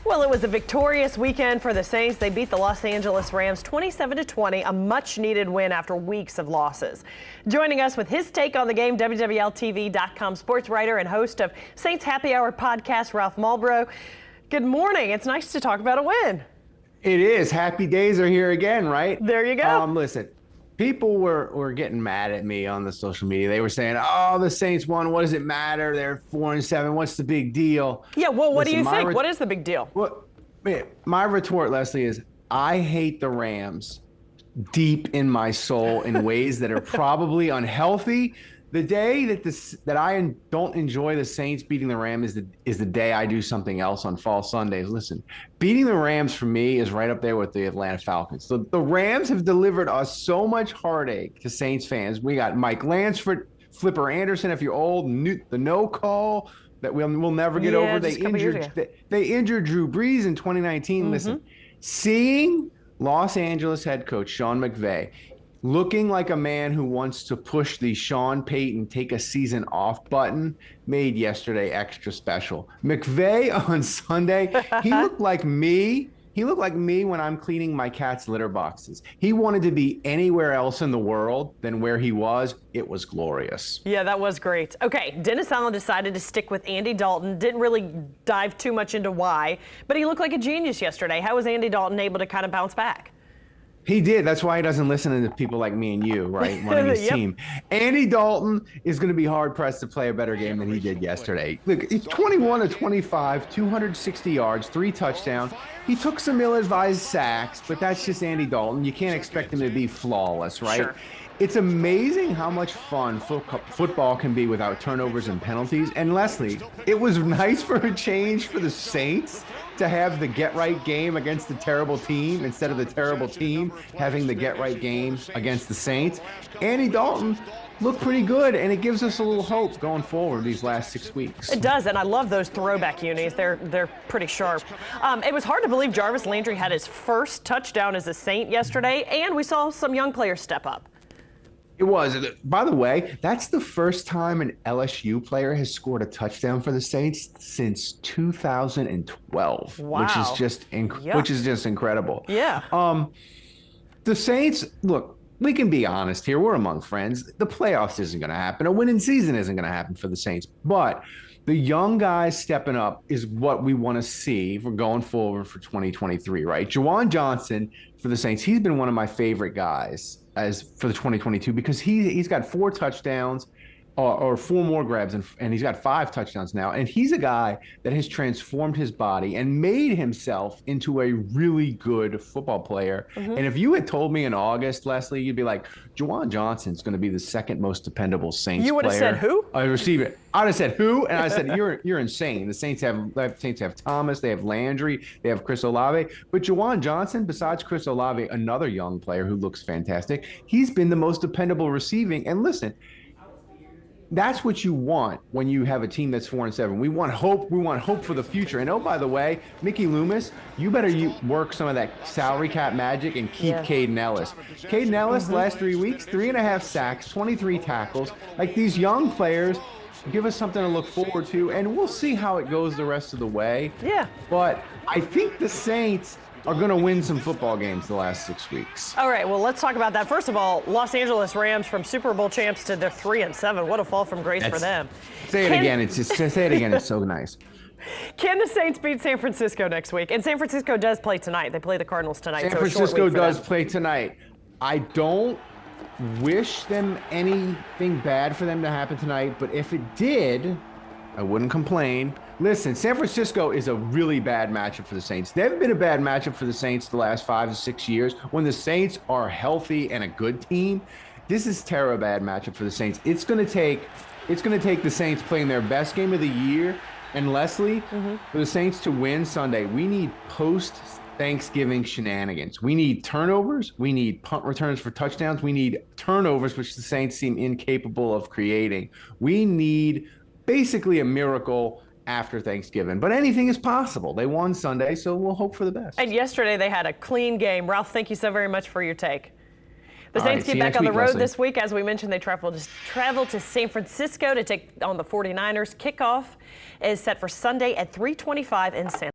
Well, it was a victorious weekend for the Saints. They beat the Los Angeles Rams 27-20, a much-needed win after weeks of losses. Joining us with his take on the game, WWLTV.com sports writer and host of Saints Happy Hour podcast, Ralph Malbrough. Good morning. It's nice to talk about a win. It is. Happy days are here again, right? There you go. Listen, people were getting mad at me on the social media. They were saying, oh, the Saints won. What does it matter? They're 4-7. What's the big deal? Yeah, well, what do you think? What is the big deal? Well, my retort, Leslie, is I hate the Rams deep in my soul in ways that are probably unhealthy. The day that I don't enjoy the Saints beating the Rams is the day I do something else on fall Sundays. Listen, beating the Rams for me is right up there with the Atlanta Falcons. The Rams have delivered us so much heartache to Saints fans. We got Mike Lansford, Flipper Anderson, if you're old, the no call that we'll never get over. They injured Drew Brees in 2019. Mm-hmm. Listen, seeing Los Angeles head coach Sean McVay looking like a man who wants to push the Sean Payton take a season off button made yesterday extra special. McVay on Sunday, he looked like me. He looked like me when I'm cleaning my cat's litter boxes. He wanted to be anywhere else in the world than where he was. It was glorious. Yeah, that was great. Okay, Dennis Allen decided to stick with Andy Dalton. Didn't really dive too much into why, but he looked like a genius yesterday. How was Andy Dalton able to kind of bounce back? He did. That's why he doesn't listen to people like me and you, right, running his team. Andy Dalton is going to be hard-pressed to play a better game than he did yesterday. Look, he's 21-25, 260 yards, 3 touchdowns. He took some ill-advised sacks, but that's just Andy Dalton. You can't expect him to be flawless, right? Sure. It's amazing how much fun football can be without turnovers and penalties. And Leslie, it was nice for a change for the Saints to have the get-right game against the terrible team instead of the terrible team having the get-right game against the Saints. Andy Dalton looked pretty good, and it gives us a little hope going forward these last 6 weeks. It does, and I love those throwback unis. They're pretty sharp. It was hard to believe Jarvis Landry had his first touchdown as a Saint yesterday, and we saw some young players step up. It was. By the way, that's the first time an LSU player has scored a touchdown for the Saints since 2012, wow. which is just incredible. Yeah. The Saints, look, we can be honest here. We're among friends. The playoffs isn't going to happen. A winning season isn't going to happen for the Saints. But the young guys stepping up is what we want to see for going forward for 2023, right? Juwan Johnson for the Saints, he's been one of my favorite guys for the 2022 because he's got 4 touchdowns or 4 more grabs, and he's got 5 touchdowns now. And he's a guy that has transformed his body and made himself into a really good football player. Mm-hmm. And if you had told me in August, Leslie, you'd be like, Juwan Johnson's going to be the second most dependable Saints player. You would have said who? I received it. I'd have said who, and I said you're insane. The Saints have Thomas, they have Landry, they have Chris Olave, but Juwan Johnson, besides Chris Olave, another young player who looks fantastic. He's been the most dependable receiving. And listen, that's what you want when you have a team that's 4-7. We want hope. We want hope for the future. And oh, by the way, Mickey Loomis, you better work some of that salary cap magic and keep Caden Ellis. Caden Ellis, last 3 weeks, 3.5 sacks, 23 tackles. Like, these young players give us something to look forward to, and we'll see how it goes the rest of the way. Yeah. But I think the Saints are going to win some football games the last 6 weeks. All right, well, let's talk about that. First of all, Los Angeles Rams from Super Bowl champs to their 3-7. What a fall from grace for them. Say it again. Say it again. It's so nice. Can the Saints beat San Francisco next week? And San Francisco does play tonight. They play the Cardinals tonight. San Francisco does play tonight. I don't wish them anything bad for them to happen tonight, but if it did, I wouldn't complain. Listen, San Francisco is a really bad matchup for the Saints. They've been a bad matchup for the Saints the last 5 to 6 years. When the Saints are healthy and a good team, this is a bad matchup for the Saints. It's going to take the Saints playing their best game of the year. And Leslie, for the Saints to win Sunday, we need post-Thanksgiving shenanigans. We need turnovers. We need punt returns for touchdowns. We need turnovers, which the Saints seem incapable of creating. We need basically a miracle after Thanksgiving, but anything is possible. They won Sunday, so we'll hope for the best. And yesterday they had a clean game. Ralph, thank you so very much for your take. The Saints get back on the road this week. As we mentioned, they travel to San Francisco to take on the 49ers. Kickoff is set for Sunday at 3:25 in San